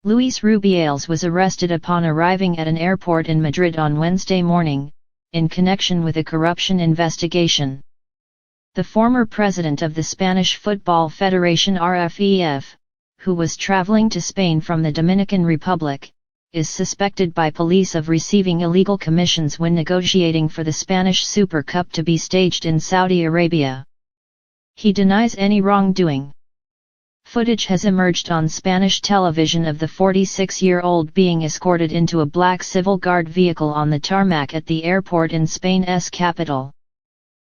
Luis Rubiales was arrested upon arriving at an airport in Madrid on Wednesday morning, in connection with a corruption investigation. The former president of the Spanish Football Federation RFEF, who was traveling to Spain from the Dominican Republic, is suspected by police of receiving illegal commissions when negotiating for the Spanish Super Cup to be staged in Saudi Arabia. He denies any wrongdoing. Footage has emerged on Spanish television of the 46-year-old being escorted into a black civil guard vehicle on the tarmac at the airport in Spain's capital.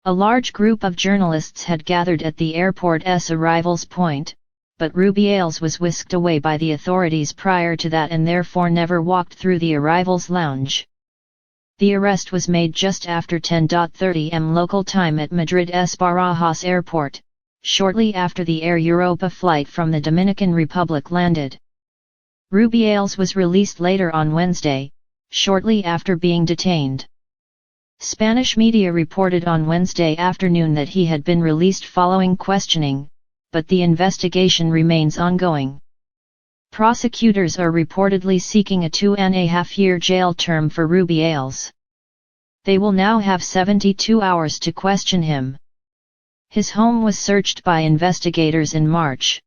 A large group of journalists had gathered at the airport's arrivals point, but Rubiales was whisked away by the authorities prior to that and therefore never walked through the arrivals lounge. The arrest was made just after 10:30 am local time at Madrid's Barajas airport, shortly after the Air Europa flight from the Dominican Republic landed. Rubiales was released later on Wednesday, shortly after being detained. Spanish media reported on Wednesday afternoon that he had been released following questioning, but the investigation remains ongoing. Prosecutors are reportedly seeking a 2.5-year jail term for Rubiales. They will now have 72 hours to question him. His home was searched by investigators in March.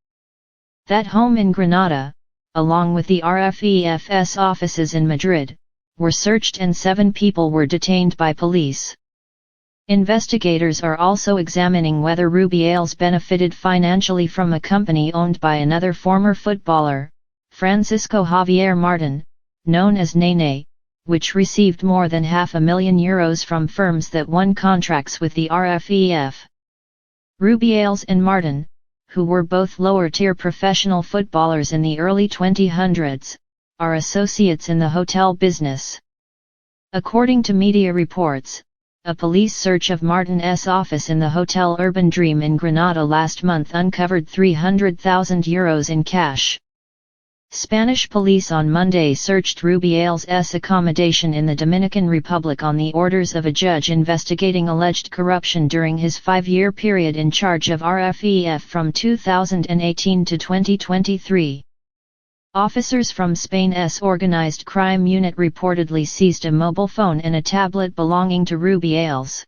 That home in Granada, along with the RFEF's offices in Madrid, were searched and 7 people were detained by police. Investigators are also examining whether Rubiales benefited financially from a company owned by another former footballer, Francisco Javier Martin, known as Nene, which received more than €500,000 from firms that won contracts with the RFEF. Rubiales and Martin, who were both lower-tier professional footballers in the early 2000s, are associates in the hotel business. According to media reports, a police search of Martin's office in the Hotel Urban Dream in Granada last month uncovered €300,000 in cash. Spanish police on Monday searched Rubiales' accommodation in the Dominican Republic on the orders of a judge investigating alleged corruption during his 5-year period in charge of RFEF from 2018 to 2023. Officers from Spain's organized crime unit reportedly seized a mobile phone and a tablet belonging to Rubiales.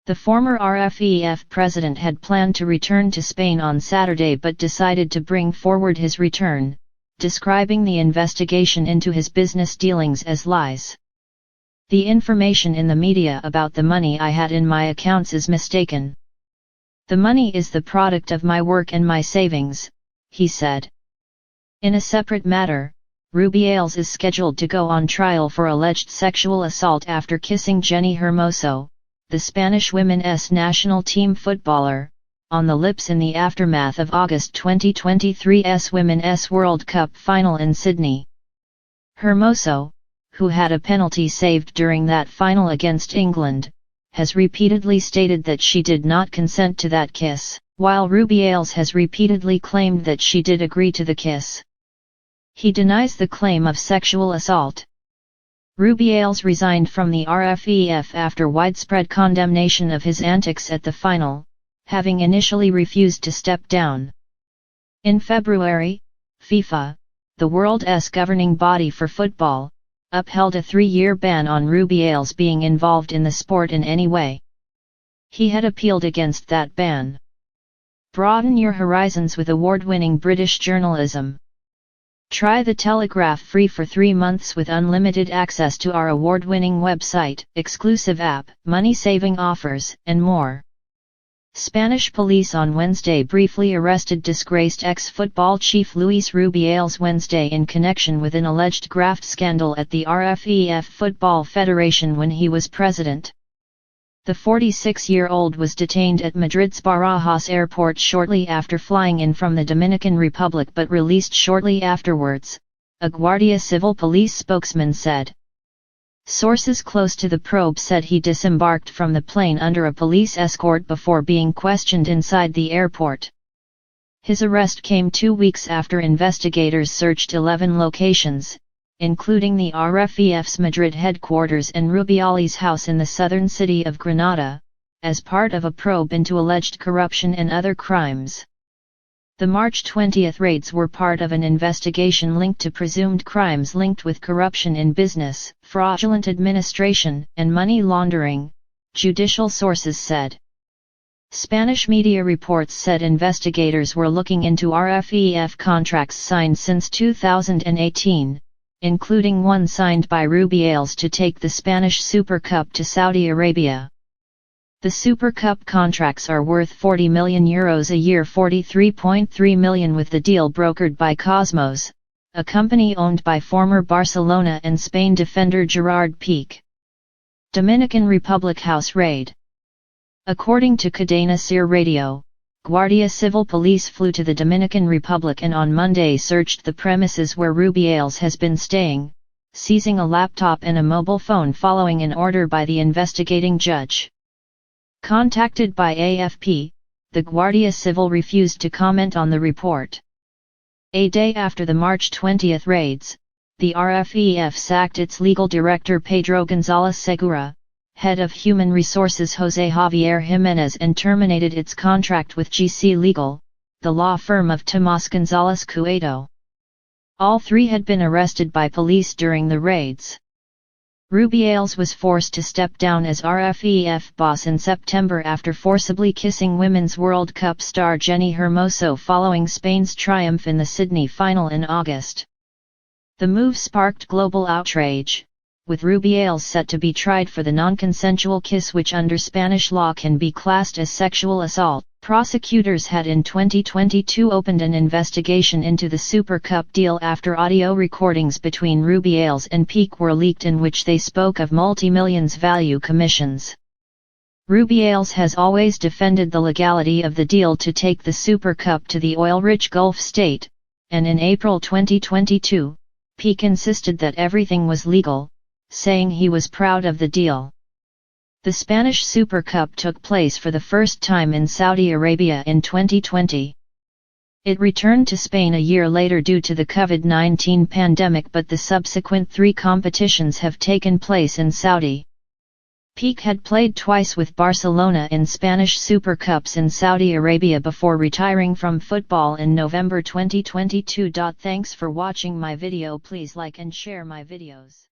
The former RFEF president had planned to return to Spain on Saturday but decided to bring forward his return, describing the investigation into his business dealings as lies. The information in the media about the money I had in my accounts is mistaken. The money is the product of my work and my savings, he said. In a separate matter, Rubiales is scheduled to go on trial for alleged sexual assault after kissing Jenny Hermoso, the Spanish women's national team footballer, on the lips in the aftermath of August 2023's Women's World Cup final in Sydney. Hermoso, who had a penalty saved during that final against England, has repeatedly stated that she did not consent to that kiss, while Rubiales has repeatedly claimed that she did agree to the kiss. He denies the claim of sexual assault. Rubiales resigned from the RFEF after widespread condemnation of his antics at the final, having initially refused to step down. In February, FIFA, the world's governing body for football, upheld a 3-year ban on Rubiales being involved in the sport in any way. He had appealed against that ban. Broaden your horizons with award-winning British journalism. Try The Telegraph free for 3 months with unlimited access to our award-winning website, exclusive app, money-saving offers, and more. Spanish police on Wednesday briefly arrested disgraced ex-football chief Luis Rubiales Wednesday in connection with an alleged graft scandal at the RFEF Football Federation when he was president. The 46-year-old was detained at Madrid's Barajas airport shortly after flying in from the Dominican Republic but released shortly afterwards, a Guardia Civil police spokesman said. Sources close to the probe said he disembarked from the plane under a police escort before being questioned inside the airport. His arrest came 2 weeks after investigators searched 11 locations, including the RFEF's Madrid headquarters and Rubiales' house in the southern city of Granada, as part of a probe into alleged corruption and other crimes. The March 20 raids were part of an investigation linked to presumed crimes linked with corruption in business, fraudulent administration, and money laundering, judicial sources said. Spanish media reports said investigators were looking into RFEF contracts signed since 2018, including one signed by Rubiales to take the Spanish Super Cup to Saudi Arabia. The Super Cup contracts are worth €40 million a year, 43.3 million with the deal brokered by Cosmos, a company owned by former Barcelona and Spain defender Gerard Piqué. Dominican Republic house raid. According to Cadena Ser Radio, Guardia Civil Police flew to the Dominican Republic and on Monday searched the premises where Rubiales has been staying, seizing a laptop and a mobile phone following an order by the investigating judge. Contacted by AFP, the Guardia Civil refused to comment on the report. A day after the March 20 raids, the RFEF sacked its legal director Pedro González Segura, head of Human Resources José Javier Jiménez, and terminated its contract with GC Legal, the law firm of Tomás González Cueto. All three had been arrested by police during the raids. Rubiales was forced to step down as RFEF boss in September after forcibly kissing Women's World Cup star Jenni Hermoso following Spain's triumph in the Sydney final in August. The move sparked global outrage, with Rubiales set to be tried for the non-consensual kiss, which under Spanish law can be classed as sexual assault. Prosecutors had in 2022 opened an investigation into the Super Cup deal after audio recordings between Rubiales and Piqué were leaked in which they spoke of multi-millions value commissions. Rubiales has always defended the legality of the deal to take the Super Cup to the oil-rich Gulf state, and in April 2022, Piqué insisted that everything was legal, saying he was proud of the deal. The Spanish Super Cup took place for the first time in Saudi Arabia in 2020. It returned to Spain a year later due to the COVID-19 pandemic, but the subsequent three competitions have taken place in Saudi. Piqué had played twice with Barcelona in Spanish Super Cups in Saudi Arabia before retiring from football in November 2022. Thanks for watching my video. Please like and share my videos.